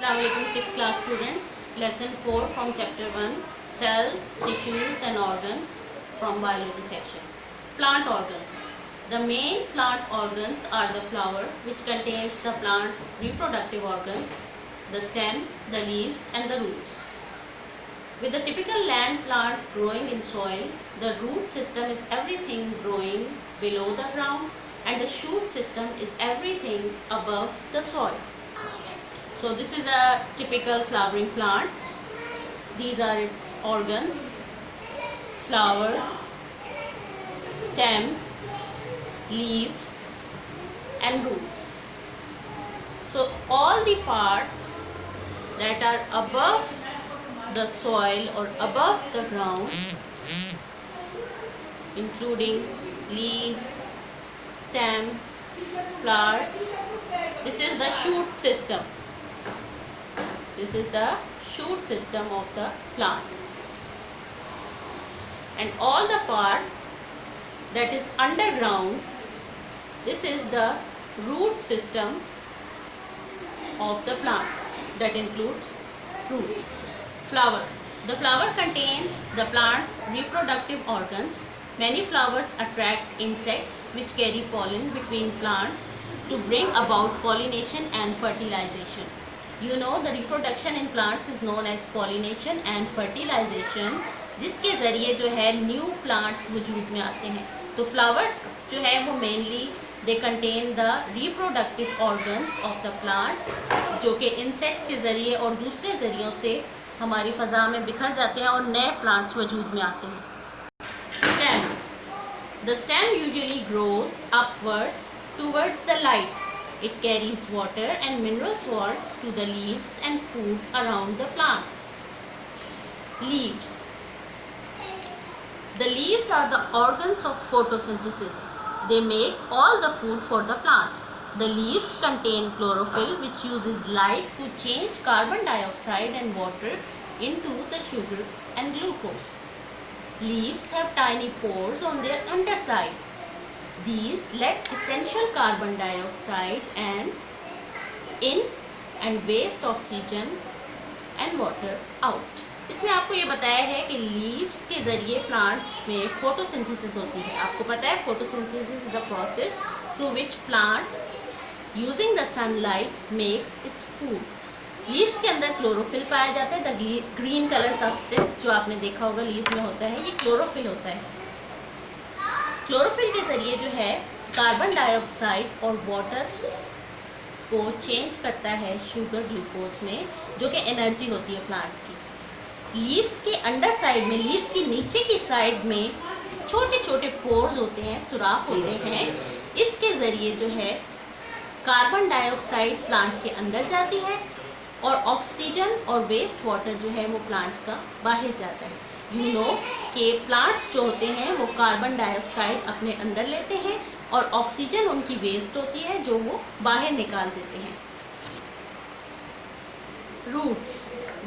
Assalamualaikum 6th class students. Lesson 4 from chapter 1, cells, tissues and organs from biology section. Plant organs. The main plant organs are the flower, which contains the plant's reproductive organs, the stem, the leaves and the roots. With a typical land plant growing in soil, the root system is everything growing below the ground and the shoot system is everything above the soil. So this is a typical flowering plant. These are its organs: flower, stem, leaves and roots. So all the parts that are above the soil or above the ground, including leaves, stem, flowers, this is the shoot system. This is the shoot system of the plant. And all the part that is underground, this is the root system of the plant, that includes roots. Flower. The flower contains the plant's reproductive organs. Many flowers attract insects which carry pollen between plants to bring about pollination and fertilization. You know, the reproduction in plants is known as pollination and fertilization, जिसके ज़रिए जो है new plants वजूद में आते हैं. तो flowers जो है वो mainly they contain the reproductive organs of the plant, जो कि इंसेक्ट्स के ज़रिए और दूसरे ज़रियों से हमारी फ़ज़ा में बिखर जाते हैं और नए प्लांट्स वजूद में आते हैं. Stem. The stem usually grows upwards towards the light. It carries water and mineral salts to the leaves and food around the plant. Leaves. The leaves are the organs of photosynthesis. They make all the food for the plant. The leaves contain chlorophyll, which uses light to change carbon dioxide and water into the sugar and glucose. Leaves have tiny pores on their underside. These let essential carbon dioxide in and waste oxygen and water out. इसमें आपको ये बताया है कि leaves के ज़रिए plant में photosynthesis होती है. आपको पता है photosynthesis is the process through which plant using the sunlight makes its food. Leaves के अंदर क्लोरोफिल पाया जाता है. द ग्रीन कलर सब्सटेंस जो आपने देखा होगा लीव्स में होता है, ये क्लोरोफिल होता है. क्लोरोफिल के ज़रिए जो है कार्बन डाइऑक्साइड और वाटर को चेंज करता है शुगर ग्लूकोज में, जो कि एनर्जी होती है प्लांट की. लीव्स के अंडर साइड में, लीव्स की नीचे की साइड में छोटे छोटे पोर्स होते हैं, सुराख होते हैं. इसके ज़रिए जो है कार्बन डाइऑक्साइड प्लांट के अंदर जाती है और ऑक्सीजन और वेस्ट वाटर जो है वो प्लांट का बाहर जाता है. यू नो कि प्लांट्स जो होते हैं वो कार्बन डाइऑक्साइड अपने अंदर लेते हैं और ऑक्सीजन उनकी वेस्ट होती है जो वो बाहर निकाल देते हैं. Roots.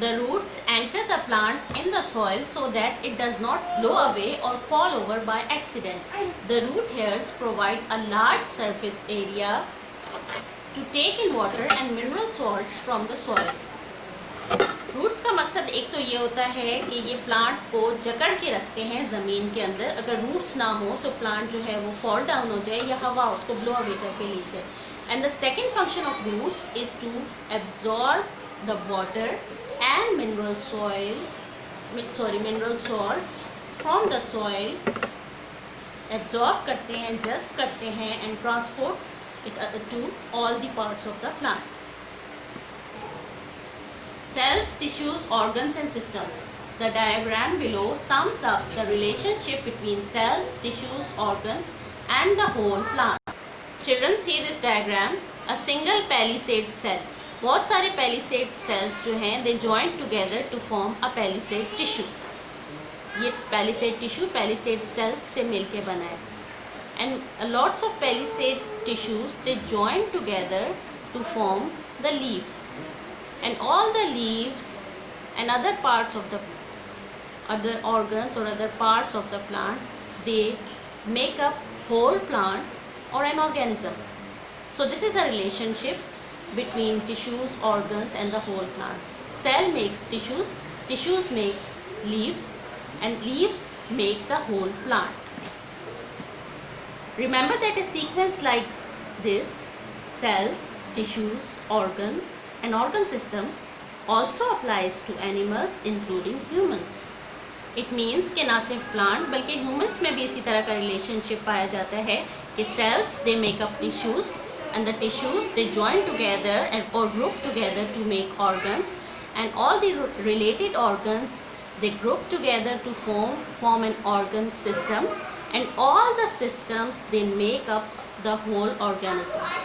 The roots anchor the plant in the soil so that it does not blow away और fall over by accident. The root hairs provide a large surface area to take in water and mineral salts from the soil. Roots का मकसद एक तो ये होता है कि ये प्लांट को जकड़ के रखते हैं ज़मीन के अंदर. अगर रूट्स ना हो तो प्लांट जो है वो फॉल डाउन हो जाए या हवा उसको ब्लो अवे करके ले जाए. And the second function of roots is to absorb the water and mineral salts from the soil. Absorb करते हैं, जस्ट करते हैं and transport it to all the parts of the plant. Cells, tissues, organs and systems. The diagram below sums up the relationship between cells, tissues, organs and the whole plant. Children, see this diagram. A single palisade cell. बहुत सारे palisade cells जो हैं they join together to form a palisade tissue. ये palisade tissue palisade cells से मिलके बना है. And lots of palisade tissues they join together to form the leaf. And all the leaves and other parts of the other organs or other parts of the plant, they make up whole plant or an organism. So this is a relationship between tissues, organs and the whole plant. Cell makes tissues, tissues make leaves, and leaves make the whole plant. Remember that a sequence like this, cells, tissues, organs and organ system, also applies to animals including humans. It means कि ना सिर्फ plant बल्कि humans में भी इसी तरह का relationship पाया जाता है कि cells they make up tissues and the tissues they join together and or group together to make organs, and all the related organs they group together to form an organ system, and all the systems they make up the whole organism.